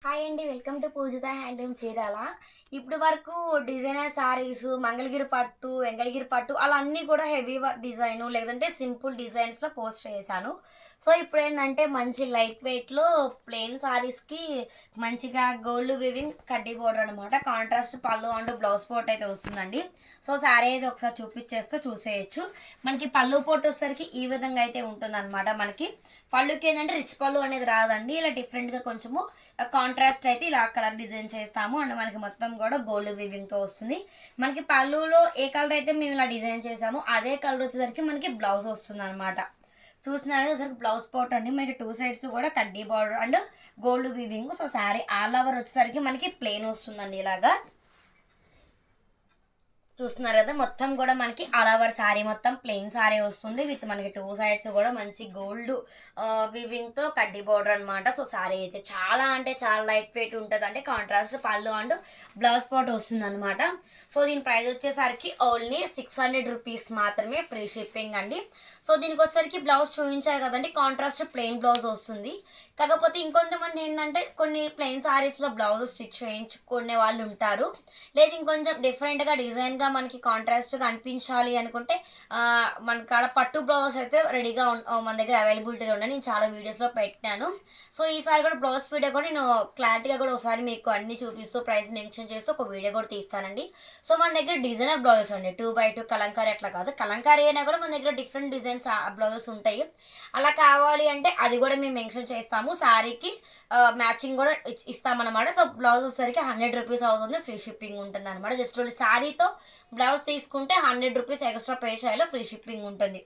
Hi అండి. Welcome to Pujitha handloom Chirala. ఇప్పుడు వరకు డిజైనర్ శారీస్, మంగళగిరి పట్టు, వెంకటగిరి పట్టు అలా అన్నీ కూడా హెవీ డిజైను లేదంటే సింపుల్ డిజైన్స్‌లో పోస్ట్ చేశాను. సో, ఇప్పుడేందంటే మంచి లైట్ వెయిట్‌లో ప్లెయిన్ శారీస్‌కి మంచిగా గోల్డ్ వీవింగ్ కడ్డీ బోర్డర్ అనమాట. కాంట్రాస్ట్ పళ్ళు అండ్ బ్లౌజ్ పోర్ట్ అయితే వస్తుందండి. సో, శారీ అయితే ఒకసారి చూపిచ్చేస్తే చూసేయొచ్చు. మనకి పళ్ళు పోర్ట్ వచ్చేసరికి ఈ విధంగా అయితే ఉంటుందనమాట మనకి. పళ్ళుకి ఏంటంటే రిచ్ పళ్ళు అనేది రాదండి. ఇలా డిఫరెంట్‌గా కొంచెము కాంట్రాస్ట్ అయితే ఇలా కలర్ డిజైన్ చేస్తాము. అండ్ మనకి మొత్తం కూడా గోల్డ్ వీవింగ్‌తో వస్తుంది. మనకి పళ్ళులో ఏ కలర్ అయితే మేము ఇలా డిజైన్ చేసామో అదే కలర్ వచ్చేసరికి మనకి బ్లౌజ్ వస్తుందనమాట. చూస్తున్నారు కదా ఒకసారి బ్లౌజ్ పార్ట్ అండి. మనకి 2 సైడ్స్ కూడా కడ్డీ border and gold weaving. So, sari all over వచ్చేసరికి మనకి ప్లెయిన్ వస్తుందండి ఇలాగా. చూస్తున్నారు కదా మొత్తం కూడా మనకి ఆల్ ఓవర్ శారీ మొత్తం ప్లెయిన్ శారీ వస్తుంది విత్ మనకి 2 సైడ్స్ కూడా మంచి గోల్డ్ వీవింగ్ తో కడ్డీ బోర్డర్ అనమాట. సో, శారీ అయితే చాలా అంటే చాలా లైట్ వెయిట్ ఉంటుంది. అంటే కాంట్రాస్ట్ పళ్ళు అండ్ బ్లౌజ్ పార్ట్ వస్తుంది అనమాట. సో, దీని ప్రైస్ వచ్చేసరికి ఓన్లీ 600 రూపీస్ మాత్రమే, ఫ్రీ షిప్పింగ్ అండి. సో, దీనికి వచ్చేసరికి బ్లౌజ్ చూపించారు కదండి, కాంట్రాస్ట్ ప్లెయిన్ బ్లౌజ్ వస్తుంది. కాకపోతే ఇంకొంతమంది ఏంటంటే కొన్ని ప్లెయిన్ శారీస్లో బ్లౌజ్ స్టిచ్ చేయించుకునే వాళ్ళు ఉంటారు. లేదు ఇంకొంచెం డిఫరెంట్గా డిజైన్గా మనకి కాంట్రాస్ట్గా అనిపించాలి అనుకుంటే మన కాడ పట్టు బ్లౌజ్ అయితే రెడీగా మన దగ్గర అవైలబిలిటీలో ఉన్నాయి. నేను చాలా వీడియోస్లో పెట్టాను. సో, ఈసారి కూడా బ్లౌజ్ వీడియో కూడా నేను క్లారిటీగా కూడా ఒకసారి మీకు అన్ని చూపిస్తూ ప్రైస్ మెన్షన్ చేస్తూ ఒక వీడియో కూడా తీస్తానండి. సో, మన దగ్గర డిజైనర్ బ్లౌజెస్ అండి, 2x2 కలంకారీ అట్లా కాదు. కలంకారీ అయినా కూడా మన దగ్గర డిఫరెంట్ డిజైన్స్ బ్లౌజెస్ ఉంటాయి. అలా కావాలి అంటే అది కూడా మేము మెన్షన్ చేస్తాము. శారీకి మ్యాచింగ్ కూడా ఇస్తామన్నమాట. సో, బ్లౌజ్ వచ్చేసరికి 100 రూపీస్ అవుతుంది, ఫ్రీ షిప్పింగ్ ఉంటుంది అనమాట. జస్ట్ ఓన్లీ శారీతో బ్లౌజ్ తీసుకుంటే 100 రూపీస్ ఎక్స్ట్రా పే చేయాలో, ఫ్రీ షిప్పింగ్ ఉంటుంది.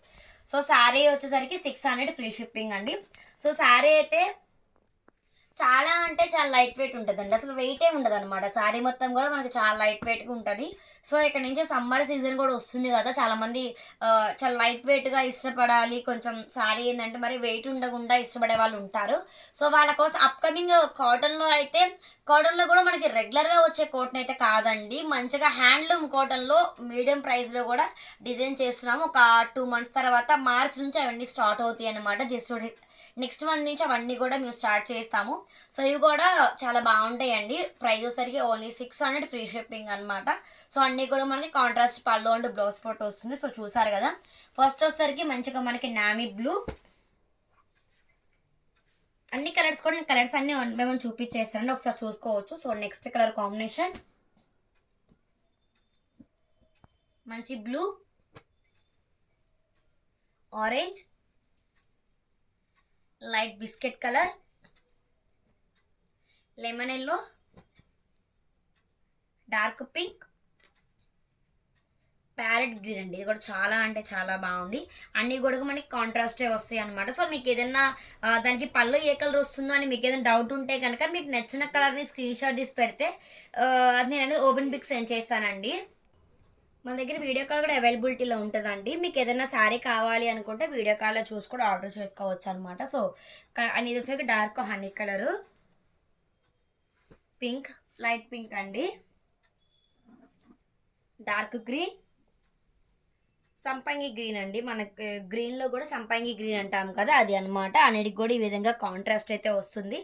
సో, శారీ వచ్చేసరికి 600 ఫ్రీ షిప్పింగ్ అండి. సో, శారీ అయితే చాలా అంటే చాలా లైట్ వెయిట్ ఉంటుందండి. అసలు వెయిటే ఉండదనమాట. శారీ మొత్తం కూడా మనకి చాలా లైట్ వెయిట్‌గా ఉంటది. సో, ఇక్కడ నుంచి సమ్మర్ సీజన్ కూడా వస్తుంది కదా! చాలామంది చాలా లైట్ వెయిట్‌గా ఇష్టపడాలి. కొంచెం శారీ ఏందంటే మరి వెయిట్ ఉండకుండా ఇష్టపడే వాళ్ళు ఉంటారు. సో, వాళ్ళ కోసం అప్‌కమింగ్ కాటన్‌లో కూడా మనకి రెగ్యులర్‌గా వచ్చే కాటన్ అయితే కాదండి. మంచిగా హ్యాండ్లూమ్ కాటన్‌లో మీడియం ప్రైస్‌లో కూడా డిజైన్ చేస్తున్నాము. ఒక 2 మంత్స్ తర్వాత మార్చ్ నుంచి అవన్నీ స్టార్ట్ అవుతాయన్నమాట. జస్ట్ నెక్స్ట్ మంత్ నుంచి అవన్నీ కూడా మేము స్టార్ట్ చేస్తాము. సో, ఇవి కూడా చాలా బాగుంటాయండి. ప్రైస్ వచ్చేసరికి ఓన్లీ 600 ఫ్రీ షిప్పింగ్ అనమాట. సో, అన్నీ కూడా మనకి కాంట్రాస్ట్ పళ్ళు అండ్ బ్లౌజ్ పార్ట్ వస్తుంది. సో, చూసారు కదా, ఫస్ట్ వచ్చేసరికి మంచిగా మనకి నావీ బ్లూ, అన్ని కలర్స్ కూడా కలర్స్ అన్ని వన్ బై వన్ చూపించేస్తానండి, ఒకసారి చూసుకోవచ్చు. సో, నెక్స్ట్ కలర్ కాంబినేషన్ మంచి blue, orange, light biscuit colour, lemon yellow, dark pink, parrot green అండి. ఇది కూడా చాలా అంటే చాలా బాగుంది. అన్నీ కూడా మనకి కాంట్రాస్టే వస్తాయి అనమాట. సో, మీకు ఏదైనా దానికి పళ్ళు ఏ కలర్ వస్తుందో అని మీకు ఏదైనా డౌట్ ఉంటే కనుక మీకు నచ్చిన కలర్ని స్క్రీన్ షాట్ తీసి పెడితే అది నేను అనేది ఓపెన్ పిక్ సెండ్ చేస్తానండి. మన దగ్గర వీడియో కాల్ కూడా అవైలబిలిటీలో ఉంటుందండి. మీకు ఏదైనా శారీ కావాలి అనుకుంటే వీడియో కాల్లో చూసి కూడా ఆర్డర్ చేసుకోవచ్చు అనమాట. సో, అనేది వచ్చేసరికి dark honey colour, pink, light pink అండి, డార్క్ గ్రీన్, సంపంగి గ్రీన్ అండి. మనకి గ్రీన్లో కూడా సంపంగి గ్రీన్ అంటాం కదా, అది అనమాట. అన్నిటికి కూడా ఈ విధంగా కాంట్రాస్ట్ అయితే వస్తుంది.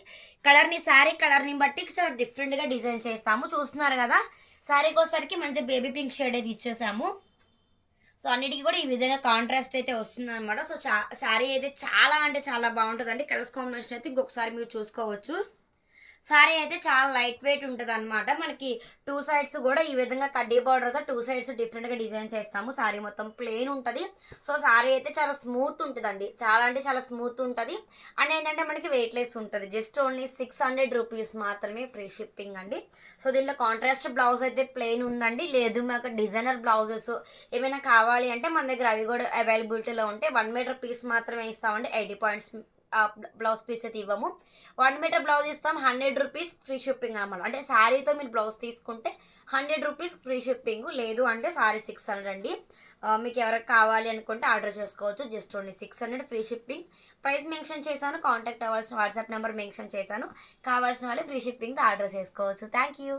శారీ కలర్ని బట్టి చాలా డిఫరెంట్గా డిజైన్ చేస్తాము. చూస్తున్నారు కదా, శారీకి వచ్చేసరికి మంచి బేబీ పింక్ షేడ్ అయితే ఇచ్చేసాము. సో, అన్నిటికీ కూడా ఈ విధంగా కాంట్రాస్ట్ అయితే వస్తుంది అనమాట. సో, శారీ అయితే చాలా అంటే చాలా బాగుంటుందండి. కలర్స్ కాంబినేషన్ అయితే ఇంకొకసారి మీరు చూసుకోవచ్చు. శారీ అయితే చాలా లైట్ వెయిట్ ఉంటుంది అనమాట. మనకి 2 సైడ్స్ కూడా ఈ విధంగా కడ్డీ బార్డర్తో 2 సైడ్స్ డిఫరెంట్గా డిజైన్ చేస్తాము. శారీ మొత్తం ప్లెయిన్ ఉంటుంది. సో, శారీ అయితే చాలా స్మూత్ ఉంటుందండి. చాలా అంటే చాలా స్మూత్ ఉంటుంది. అండ్ ఏంటంటే మనకి వెయిట్లెస్ ఉంటుంది. జస్ట్ ఓన్లీ 600 రూపీస్ మాత్రమే, ఫ్రీ షిప్పింగ్ అండి. సో, దీంట్లో కాంట్రాస్ట్ బ్లౌజ్ అయితే ప్లెయిన్ ఉందండి. లేదు మాకు డిజైనర్ బ్లౌజెస్ ఏమైనా కావాలి అంటే మన దగ్గర అవి కూడా అవైలబిలిటీలో ఉంటాయి. 1 మీటర్ పీస్ మాత్రమే ఇస్తామండి. 80 పాయింట్స్ బ్లౌజ్ పీస్ అయితే ఇవ్వము. 1 మీటర్ బ్లౌజ్ ఇస్తాం, 100 రూపీస్ ఫ్రీ షిప్పింగ్ అనమాట. అంటే శారీతో మీరు బ్లౌజ్ తీసుకుంటే 100 రూపీస్ ఫ్రీ షిప్పింగ్, లేదు అంటే శారీ 600 అండి. మీకు ఎవరికి కావాలి అనుకుంటే ఆర్డర్ చేసుకోవచ్చు. Just only 600 free shipping. Price mention చేశాను, కాంటాక్ట్ అవ్వాల్సిన వాట్సాప్ నెంబర్ మెన్షన్ చేశాను. కావాల్సిన వాళ్ళు ఫ్రీ షిప్పింగ్ ఆర్డర్ చేసుకోవచ్చు. Thank you.